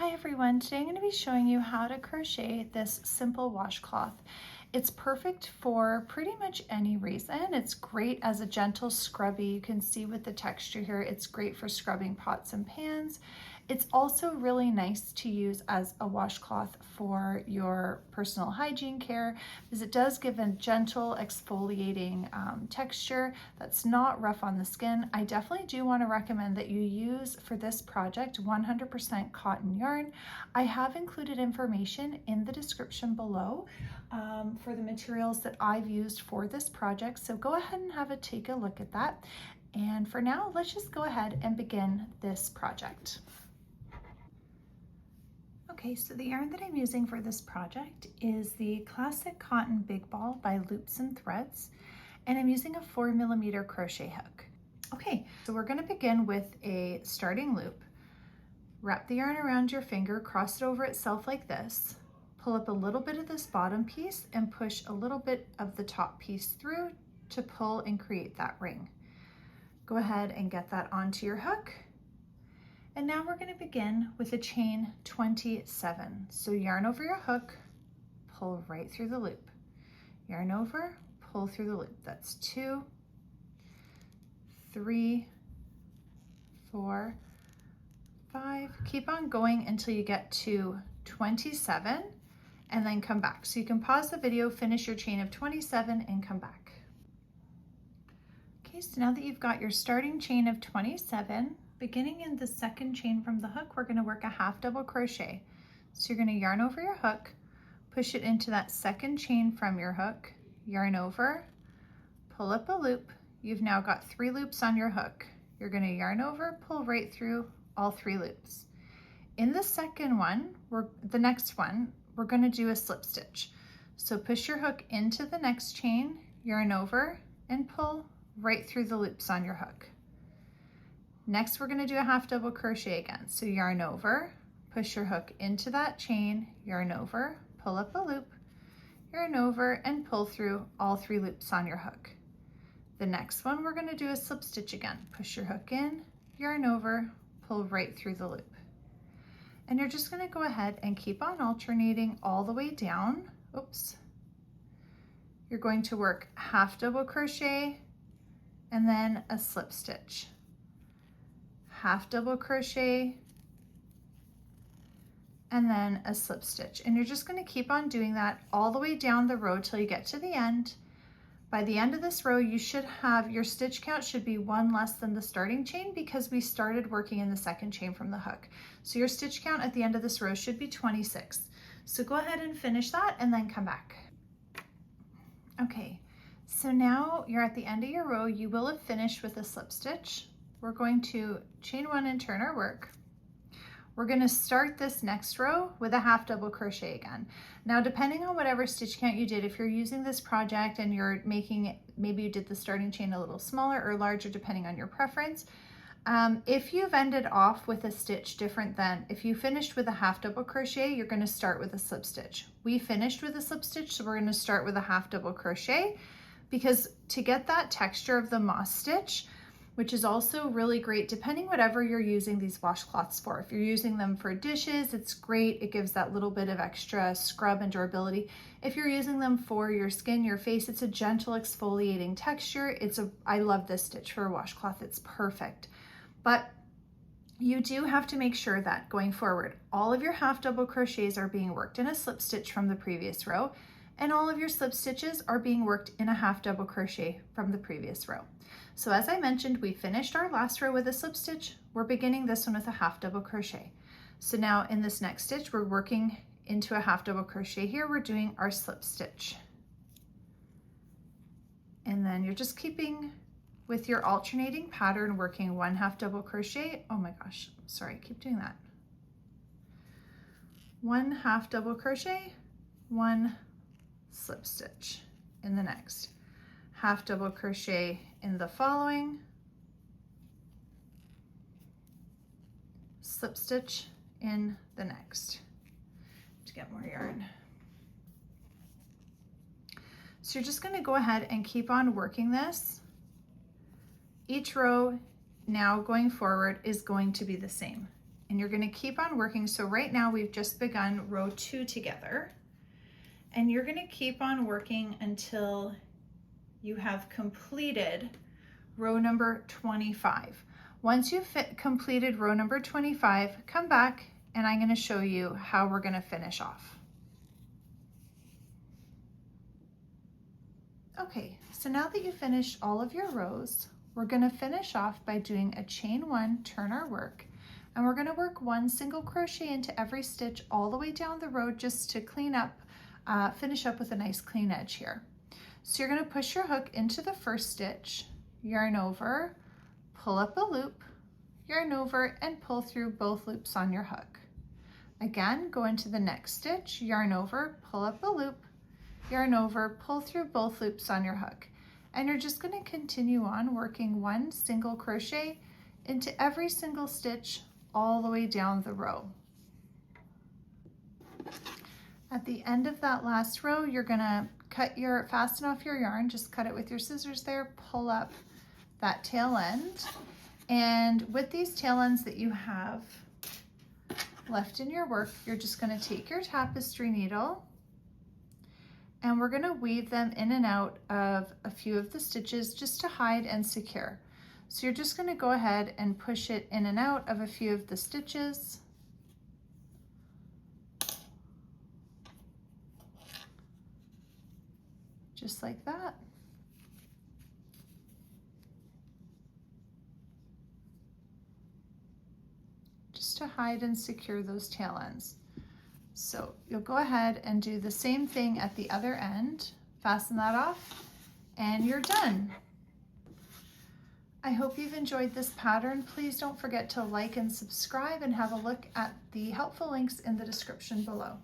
Hi everyone, today I'm going to be showing you how to crochet this simple washcloth. It's perfect for pretty much any reason. It's great as a gentle scrubby. You can see with the texture here, it's great for scrubbing pots and pans. It's also really nice to use as a washcloth for your personal hygiene care because it does give a gentle exfoliating texture that's not rough on the skin. I definitely do want to recommend that you use for this project 100% cotton yarn. I have included information in the description below for the materials that I've used for this project, so go ahead and take a look at that. And for now, let's just go ahead and begin this project. Okay, so the yarn that I'm using for this project is the Classic Cotton Big Ball by Loops and Threads, and I'm using a 4mm crochet hook. Okay, so we're going to begin with a starting loop. Wrap the yarn around your finger, cross it over itself like this, pull up a little bit of this bottom piece and push a little bit of the top piece through to pull and create that ring. Go ahead and get that onto your hook. And now we're going to begin with a chain 27. So yarn over your hook, pull right through the loop. Yarn over, pull through the loop. That's 2, 3, 4, 5. Keep on going until you get to 27 and then come back. So you can pause the video, finish your chain of 27 and come back. Okay, so now that you've got your starting chain of 27, beginning in the second chain from the hook, we're going to work a half double crochet. So you're going to yarn over your hook, push it into that second chain from your hook, yarn over, pull up a loop. You've now got 3 loops on your hook. You're going to yarn over, pull right through all 3 loops. In the second one, the next one, we're going to do a slip stitch. So push your hook into the next chain, yarn over, and pull right through the loops on your hook. Next, we're going to do a half double crochet again. So yarn over, push your hook into that chain, yarn over, pull up a loop, yarn over, and pull through all 3 loops on your hook. The next one, we're going to do a slip stitch again. Push your hook in, yarn over, pull right through the loop. And you're just going to go ahead and keep on alternating all the way down. Oops. You're going to work half double crochet and then a slip stitch. Half double crochet and then a slip stitch, and you're just going to keep on doing that all the way down the row till you get to the end. By the end of this row, you should have your stitch count should be 1 less than the starting chain because we started working in the second chain from the hook. So your stitch count at the end of this row should be 26. So go ahead and finish that and then come back. Okay, so now you're at the end of your row. You will have finished with a slip stitch. We're going to chain 1 and turn our work. We're going to start this next row with a half double crochet again. Now, depending on whatever stitch count you did, if you're using this project and you're making it, maybe you did the starting chain a little smaller or larger depending on your preference. If you've ended off with a stitch different than, if you finished with a half double crochet, you're going to start with a slip stitch. We finished with a slip stitch, so we're going to start with a half double crochet because to get that texture of the moss stitch, which is also really great depending whatever you're using these washcloths for. If you're using them for dishes, it's great. It gives that little bit of extra scrub and durability. If you're using them for your skin, your face, it's a gentle exfoliating texture. I love this stitch for a washcloth. It's perfect. But you do have to make sure that going forward, all of your half double crochets are being worked in a slip stitch from the previous row, and all of your slip stitches are being worked in a half double crochet from the previous row. So as I mentioned, we finished our last row with a slip stitch. We're beginning this one with a half double crochet. So now in this next stitch, we're working into a half double crochet here. We're doing our slip stitch. And then you're just keeping with your alternating pattern, working 1 half double crochet. Oh my gosh, sorry, I keep doing that. 1 half double crochet, 1 slip stitch in the next. Half double crochet in the following, slip stitch in the next to get more yarn. So you're just going to go ahead and keep on working this. Each row now going forward is going to be the same. and you're going to keep on working. So right now we've just begun row 2 together, and you're going to keep on working until you have completed row number 25. Once you've completed row number 25, come back and I'm going to show you how we're going to finish off. Okay, so now that you've finished all of your rows, we're going to finish off by doing a chain 1, turn our work, and we're going to work 1 single crochet into every stitch all the way down the row just to clean up, finish up with a nice clean edge here. So you're going to push your hook into the first stitch, yarn over, pull up a loop, yarn over, and pull through both loops on your hook. Again, go into the next stitch, yarn over, pull up a loop, yarn over, pull through both loops on your hook. And you're just going to continue on working 1 single crochet into every single stitch all the way down the row. At the end of that last row, you're going to fasten off your yarn, just cut it with your scissors there, pull up that tail end. And with these tail ends that you have left in your work, you're just going to take your tapestry needle and we're going to weave them in and out of a few of the stitches just to hide and secure. So you're just going to go ahead and push it in and out of a few of the stitches. Just like that. Just to hide and secure those tail ends. So you'll go ahead and do the same thing at the other end, fasten that off, and you're done. I hope you've enjoyed this pattern. Please don't forget to like and subscribe and have a look at the helpful links in the description below.